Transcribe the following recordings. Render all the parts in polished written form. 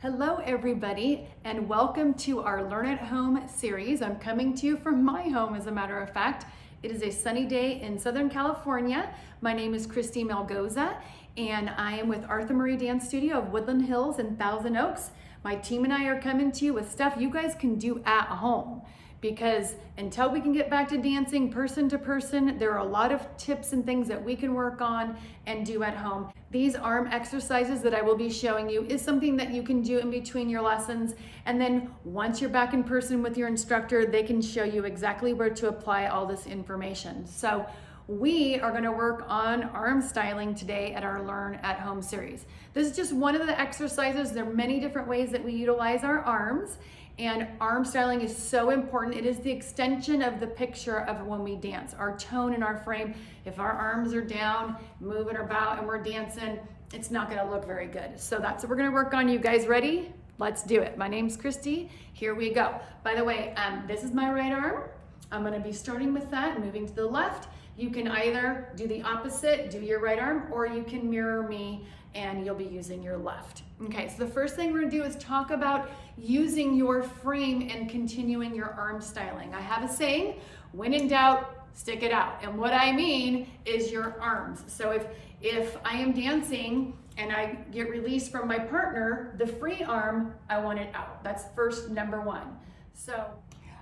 Hello everybody, and welcome to our Learn at Home series. I'm coming to you from my home, as a matter of fact. It is a sunny day in Southern California. My name is Christy Melgoza, and I am with Arthur Murray Dance Studio of Woodland Hills and Thousand Oaks. My team and I are coming to you with stuff you guys can do at home, because until we can get back to dancing person to person, there are a lot of tips and things that we can work on and do at home. These arm exercises that I will be showing you is something that you can do in between your lessons. And then once you're back in person with your instructor, they can show you exactly where to apply all this information. So we are going to work on arm styling today at our Learn at Home series. This is just one of the exercises. There are many different ways that we utilize our arms. And arm styling is so important. It is the extension of the picture of when we dance, our tone and our frame. If our arms are down, moving about, and we're dancing, it's not gonna look very good. So that's what we're gonna work on. You guys ready? Let's do it. My name's Christy. Here we go. By the way, this is my right arm. I'm gonna be starting with that, moving to the left. You can either do the opposite, do your right arm, or you can mirror me and you'll be using your left. Okay, so the first thing we're gonna do is talk about using your frame and continuing your arm styling. I have a saying, when in doubt, stick it out. And what I mean is your arms. So if I am dancing and I get released from my partner, the free arm, I want it out. That's first, number one. So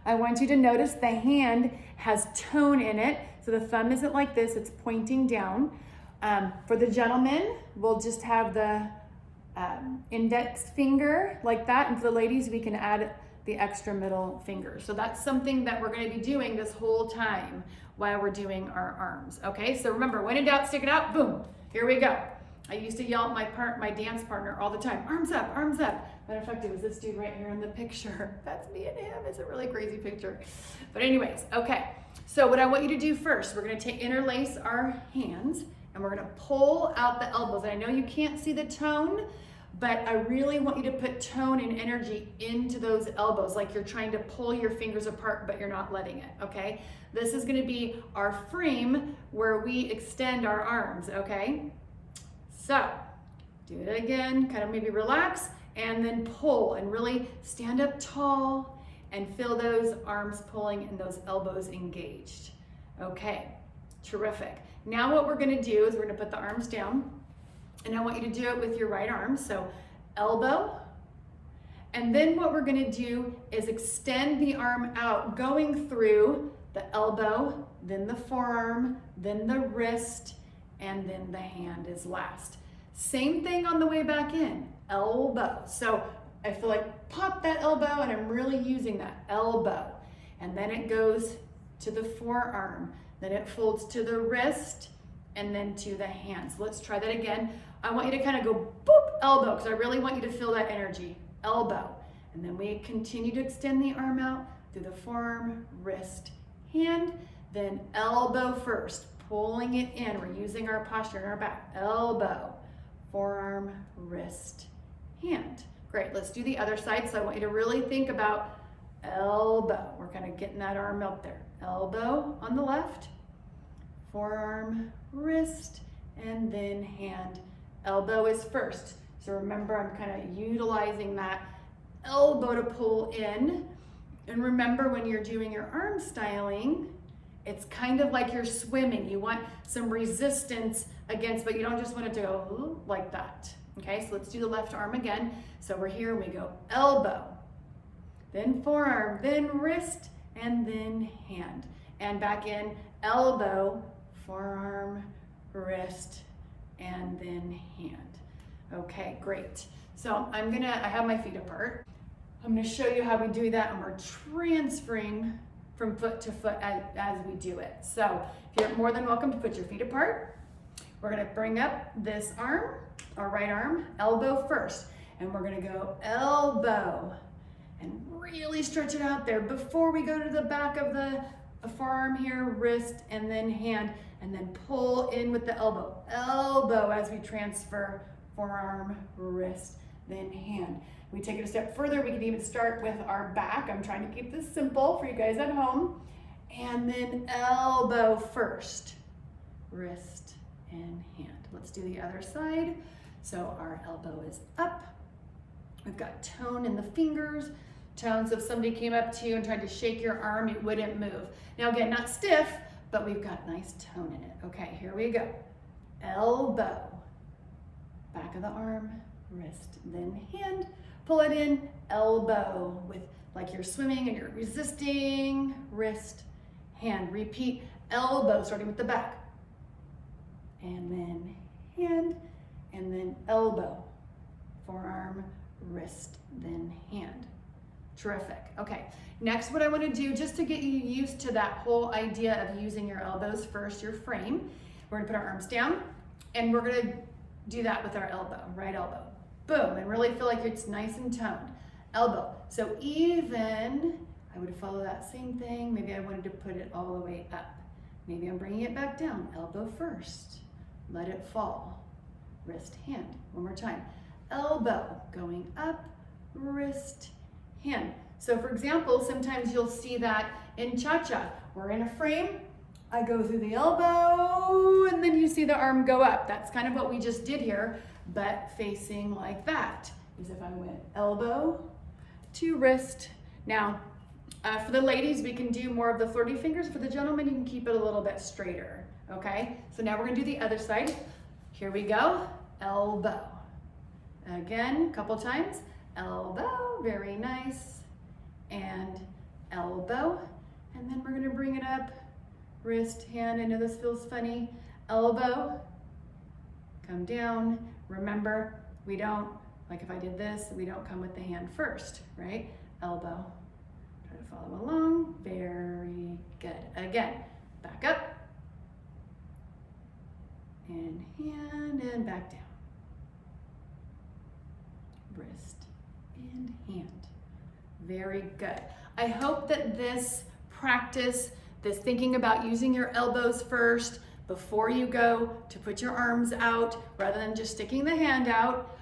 I want you to notice the hand has tone in it. So the thumb isn't like this, it's pointing down. For the gentlemen, we'll just have the index finger like that. And for the ladies, we can add the extra middle finger. So that's something that we're gonna be doing this whole time while we're doing our arms. Okay, so remember, when in doubt, stick it out, boom, here we go. I used to yell at my dance partner all the time, arms up, arms up. Matter of fact, it was this dude right here in the picture. That's me and him. It's a really crazy picture. But anyways, okay. So what I want you to do first, we're gonna interlace our hands and we're gonna pull out the elbows. And I know you can't see the tone, but I really want you to put tone and energy into those elbows, like you're trying to pull your fingers apart, but you're not letting it, okay? This is gonna be our frame where we extend our arms, okay? So, do it again, kind of maybe relax, and then pull, and really stand up tall, and feel those arms pulling and those elbows engaged. Okay, terrific. Now what we're gonna do is we're gonna put the arms down, and I want you to do it with your right arm. So elbow, and then what we're gonna do is extend the arm out, going through the elbow, then the forearm, then the wrist, and then the hand is last. Same thing on the way back in, elbow. So I feel like pop that elbow, and I'm really using that elbow. And then it goes to the forearm, then it folds to the wrist, and then to the hands. Let's try that again. I want you to kind of go boop, elbow, because I really want you to feel that energy, elbow. And then we continue to extend the arm out through the forearm, wrist, hand, then elbow first, pulling it in. We're using our posture in our back, elbow, forearm, wrist, hand. Great, let's do the other side. So I want you to really think about elbow. We're kind of getting that arm up there. Elbow on the left, forearm, wrist, and then hand. Elbow is first. So remember, I'm kind of utilizing that elbow to pull in. And remember, when you're doing your arm styling, it's kind of like you're swimming. You want some resistance against, but you don't just want it to go like that. Okay, so let's do the left arm again. So we're here, we go elbow, then forearm, then wrist, and then hand. And back in, elbow, forearm, wrist, and then hand. Okay, great. So I have my feet apart. I'm gonna show you how we do that, and we're transferring from foot to foot as we do it. So you're more than welcome to put your feet apart. We're gonna bring up this arm, our right arm, elbow first, and we're gonna go elbow and really stretch it out there before we go to the back of the forearm here, wrist, and then hand, and then pull in with the elbow. Elbow as we transfer forearm, wrist, then hand. We take it a step further, we can even start with our back. I'm trying to keep this simple for you guys at home. And then elbow first, wrist, and hand. Let's do the other side. So our elbow is up, We've got tone in the fingers, tone, so if somebody came up to you and tried to shake your arm, it wouldn't move. Now again, not stiff, but we've got nice tone in it. Okay, here we go. Elbow, back of the arm, wrist, then hand. Pull it in, elbow, with like you're swimming and you're resisting, wrist, hand. Repeat, elbow, starting with the back. And then hand, and then elbow, forearm, wrist, then hand. Terrific. Okay, next what I want to do, just to get you used to that whole idea of using your elbows first, your frame, we're going to put our arms down, and we're going to do that with our elbow, right elbow. Boom, and really feel like it's nice and toned. Elbow. So even, I would follow that same thing. Maybe I wanted to put it all the way up. Maybe I'm bringing it back down. Elbow first. Let it fall. Wrist, hand. One more time. Elbow going up, wrist, hand. So for example, sometimes you'll see that in cha-cha. We're in a frame. I go through the elbow, and then you see the arm go up. That's kind of what we just did here, but facing like that. As if I went elbow to wrist. Now, for the ladies, we can do more of the flirty fingers. For the gentlemen, you can keep it a little bit straighter, okay? So now we're gonna do the other side. Here we go, elbow. Again, a couple times. Elbow, very nice. And elbow. And then we're gonna bring it up. Wrist, hand, I know this feels funny. Elbow, come down. Remember, we don't, like if I did this, we don't come with the hand first, right? Elbow, try to follow along, very good. Again, back up, and hand, and back down. Wrist and hand, very good. I hope that this practice, this thinking about using your elbows first before you go to put your arms out rather than just sticking the hand out,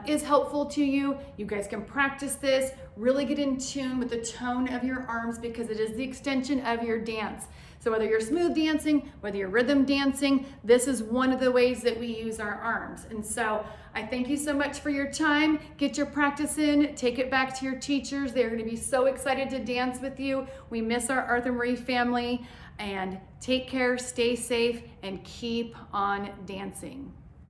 is helpful to you. You guys can practice this, really get in tune with the tone of your arms because it is the extension of your dance. So whether you're smooth dancing, whether you're rhythm dancing, this is one of the ways that we use our arms. And so I thank you so much for your time. Get your practice in, take it back to your teachers. They're gonna be so excited to dance with you. We miss our Arthur Murray family, and take care, stay safe, and keep on dancing.